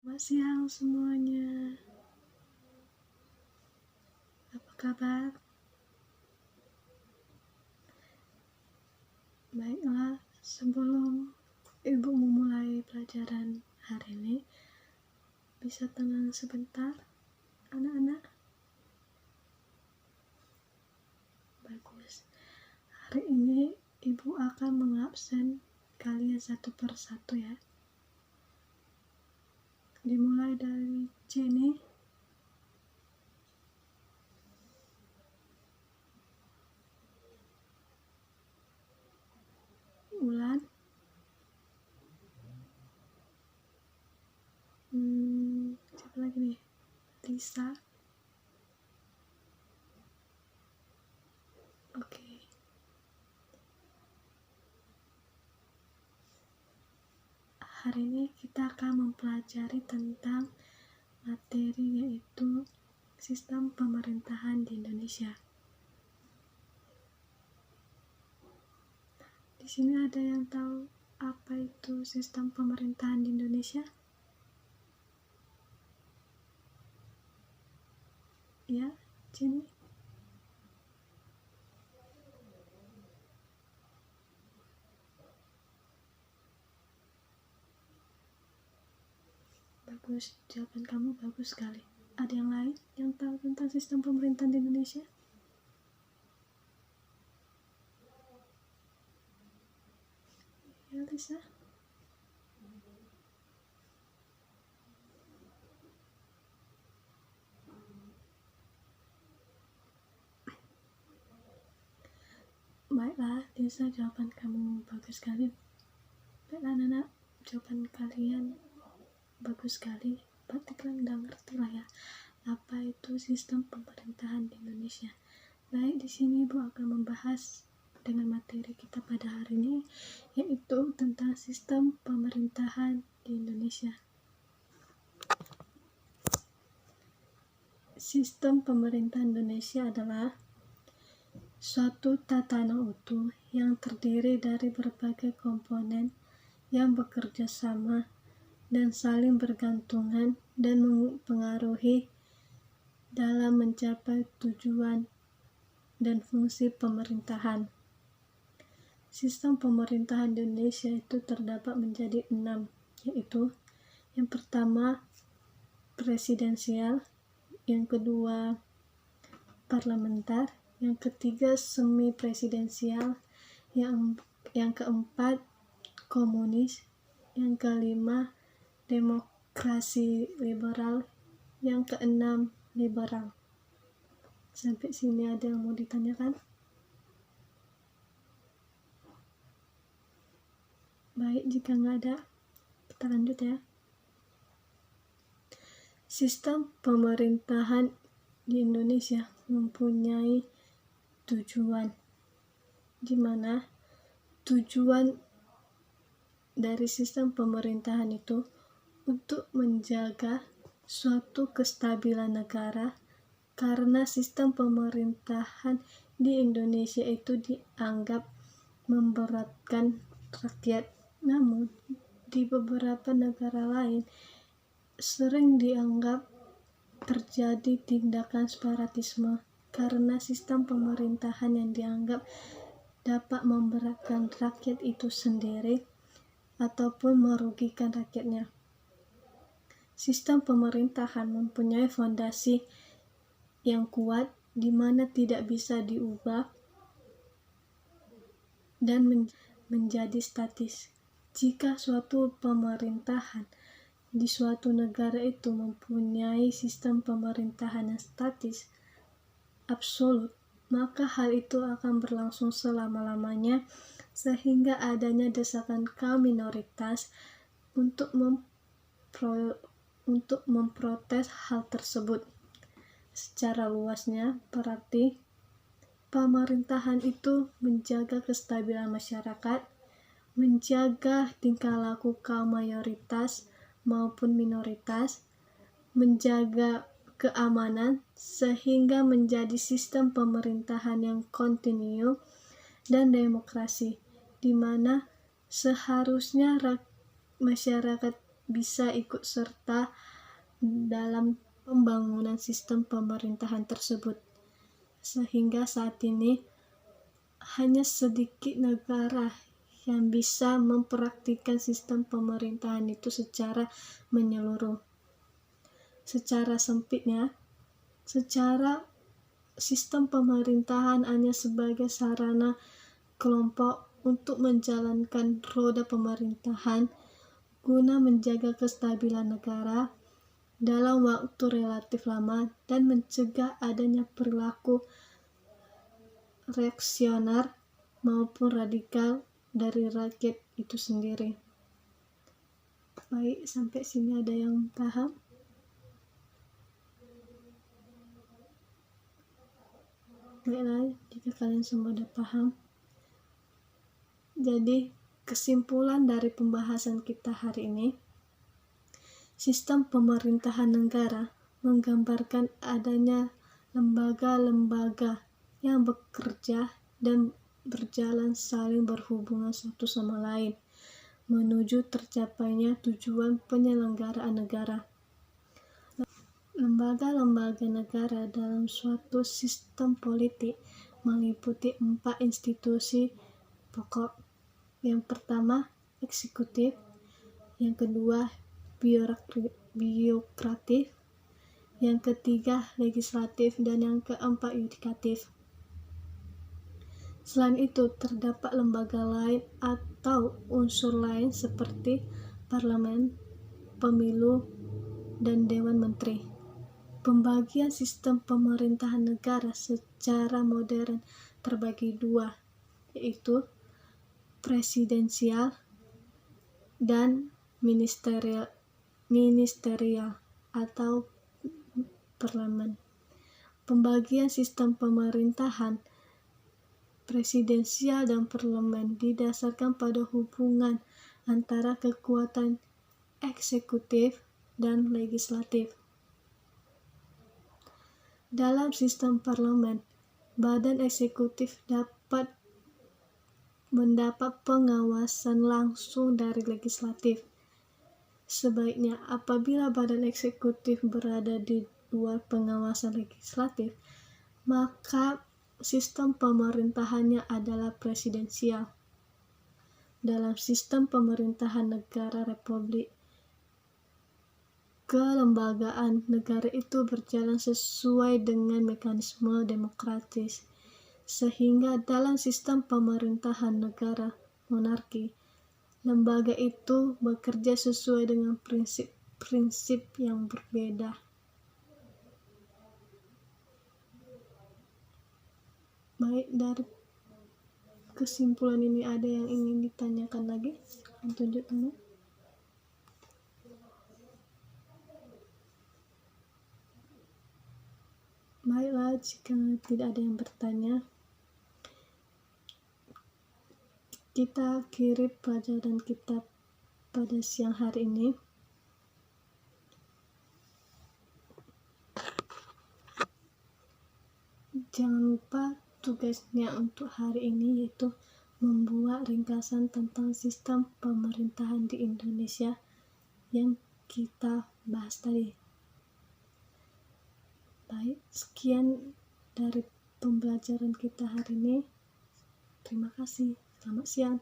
Selamat siang semuanya. Apa kabar? Baiklah, sebelum Ibu memulai pelajaran hari ini, bisa tenang sebentar, anak-anak? Bagus. Hari ini Ibu akan mengabsen kalian satu persatu ya. Dimulai dari Jenny. Ulan. Siapa lagi nih? Lisa. Oke. Hari ini kita akan mempelajari tentang materi yaitu sistem pemerintahan di Indonesia. Di sini ada yang tahu apa itu sistem pemerintahan di Indonesia? Ya, Jenny? Bagus, jawaban kamu bagus sekali. Ada yang lain yang tahu tentang sistem pemerintahan di Indonesia? Ya, Lisa? Baiklah, Lisa, jawaban kamu bagus sekali. Baiklah, anak-anak, jawaban kalian bagus sekali. Berarti kalian udah ngerti lah ya apa itu sistem pemerintahan di Indonesia. Baik, di sini Ibu akan membahas dengan materi kita pada hari ini, yaitu tentang sistem pemerintahan di Indonesia. Sistem pemerintahan Indonesia adalah suatu tatanan utuh yang terdiri dari berbagai komponen yang bekerja sama dan saling bergantungan dan mempengaruhi dalam mencapai tujuan dan fungsi pemerintahan. Sistem pemerintahan Indonesia itu terdapat menjadi 6, yaitu yang pertama presidensial, yang kedua parlementer, yang ketiga semi presidensial, yang keempat komunis, yang kelima demokrasi liberal, yang keenam liberal. Sampai sini ada yang mau ditanyakan? Baik, jika nggak ada, kita lanjut ya. Sistem pemerintahan di Indonesia mempunyai tujuan, di mana tujuan dari sistem pemerintahan itu untuk menjaga suatu kestabilan negara, karena sistem pemerintahan di Indonesia itu dianggap memberatkan rakyat. Namun, di beberapa negara lain sering dianggap terjadi tindakan separatisme karena sistem pemerintahan yang dianggap dapat memberatkan rakyat itu sendiri ataupun merugikan rakyatnya. Sistem pemerintahan mempunyai fondasi yang kuat di mana tidak bisa diubah dan menjadi statis. Jika suatu pemerintahan di suatu negara itu mempunyai sistem pemerintahan yang statis, absolut, maka hal itu akan berlangsung selama-lamanya, sehingga adanya desakan kaum minoritas untuk memprotes hal tersebut. Secara luasnya, berarti pemerintahan itu menjaga kestabilan masyarakat, menjaga tingkah laku kaum mayoritas maupun minoritas, menjaga keamanan sehingga menjadi sistem pemerintahan yang kontinu dan demokrasi, di mana seharusnya masyarakat bisa ikut serta dalam pembangunan sistem pemerintahan tersebut. Sehingga saat ini hanya sedikit negara yang bisa mempraktikkan sistem pemerintahan itu secara menyeluruh. Secara sempitnya, secara sistem pemerintahan hanya sebagai sarana kelompok untuk menjalankan roda pemerintahan guna menjaga kestabilan negara dalam waktu relatif lama dan mencegah adanya perilaku reaksioner maupun radikal dari rakyat itu sendiri. Baik, sampai sini ada yang paham? Baiklah, jika kalian semua sudah paham. Jadi, kesimpulan dari pembahasan kita hari ini, sistem pemerintahan negara menggambarkan adanya lembaga-lembaga yang bekerja dan berjalan saling berhubungan satu sama lain menuju tercapainya tujuan penyelenggaraan negara. Lembaga-lembaga negara dalam suatu sistem politik meliputi 4 institusi pokok. Yang pertama, eksekutif. Yang kedua, birokratif. Yang ketiga, legislatif. Dan yang keempat, yudikatif. Selain itu, terdapat lembaga lain atau unsur lain seperti parlemen, pemilu, dan dewan menteri. Pembagian sistem pemerintahan negara secara modern terbagi dua, yaitu presidensial dan ministerial atau parlemen. Pembagian sistem pemerintahan presidensial dan parlemen didasarkan pada hubungan antara kekuatan eksekutif dan legislatif. Dalam sistem parlemen, badan eksekutif dapat mendapat pengawasan langsung dari legislatif. Sebaiknya, apabila badan eksekutif berada di luar pengawasan legislatif, maka sistem pemerintahannya adalah presidensial. Dalam sistem pemerintahan negara republik, kelembagaan negara itu berjalan sesuai dengan mekanisme demokratis, sehingga dalam sistem pemerintahan negara monarki, lembaga itu bekerja sesuai dengan prinsip-prinsip yang berbeda. Baik, dari kesimpulan ini ada yang ingin ditanyakan lagi? Silakan tunjuk tangan. Baiklah, jika tidak ada yang bertanya, kita akhiri pelajaran kita pada siang hari ini. Jangan lupa tugasnya untuk hari ini yaitu membuat ringkasan tentang sistem pemerintahan di Indonesia yang kita bahas tadi. Baik, sekian dari pembelajaran kita hari ini. Terima kasih. Selamat siang.